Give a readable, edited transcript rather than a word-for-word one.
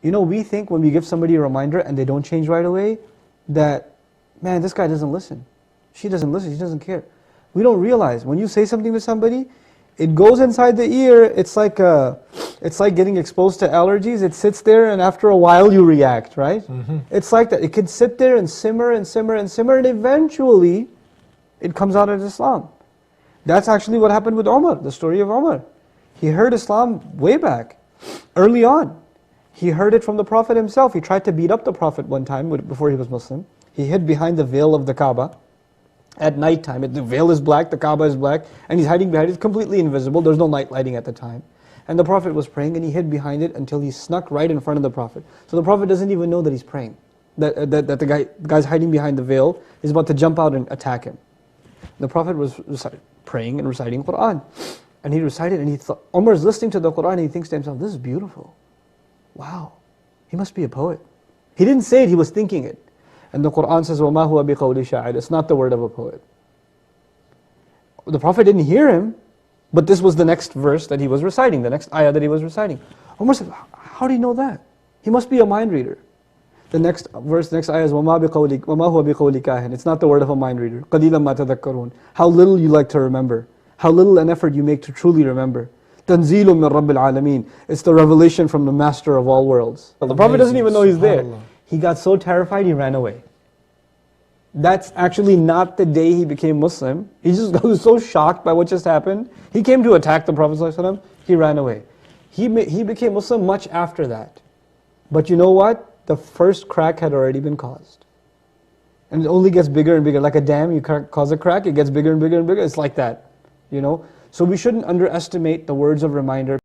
You know, we think when we give somebody a reminder and they don't change right away, that, man, this guy doesn't listen. She doesn't listen, she doesn't care. We don't realize, when you say something to somebody, it goes inside the ear, it's like getting exposed to allergies. It sits there and after a while you react, right? It's like that. It can sit there and simmer and simmer and simmer, and eventually it comes out as Islam. That's actually what happened with Umar, the story of Umar. He heard Islam way back, early on. He heard it from the Prophet himself. He tried to beat up the Prophet one time before he was Muslim. He hid behind the veil of the Kaaba at night time. The veil is black, the Kaaba is black, and he's hiding behind it. It's completely invisible. There's no night lighting at the time. And the Prophet was praying and he hid behind it until he snuck right in front of the Prophet. So the Prophet doesn't even know that he's praying. That the guy's hiding behind the veil is about to jump out and attack him. The Prophet was praying and reciting Qur'an. And he recited and he thought, Umar's listening to the Qur'an and he thinks to himself, this is beautiful. Wow, he must be a poet. He didn't say it, he was thinking it. And the Qur'an says, وَمَا هُوَ بِقَوْلِ شَاعِرٍ. It's not the word of a poet. The Prophet didn't hear him, but this was the next verse that he was reciting, the next ayah that he was reciting. Umar said, how do you know that? He must be a mind reader. The next verse, next ayah is, وَمَا هُوَ بِقَوْلِ كَاهِنٍ. It's not the word of a mind reader. قَلِيلًا مَا تَذَكَّرُونَ. How little you like to remember. How little an effort you make to truly remember. تَنْزِيلٌ مِّن رَبِّ الْعَالَمِينَ. It's the revelation from the Master of all worlds. The Prophet doesn't even know he's there. He got so terrified, he ran away. That's actually not the day he became Muslim. He just was so shocked by what just happened. He came to attack the Prophet ﷺ, he ran away. He became Muslim much after that. But you know what? The first crack had already been caused. And it only gets bigger and bigger. Like a dam, you cause a crack, it gets bigger and bigger and bigger. It's like that, you know. So we shouldn't underestimate the words of reminder.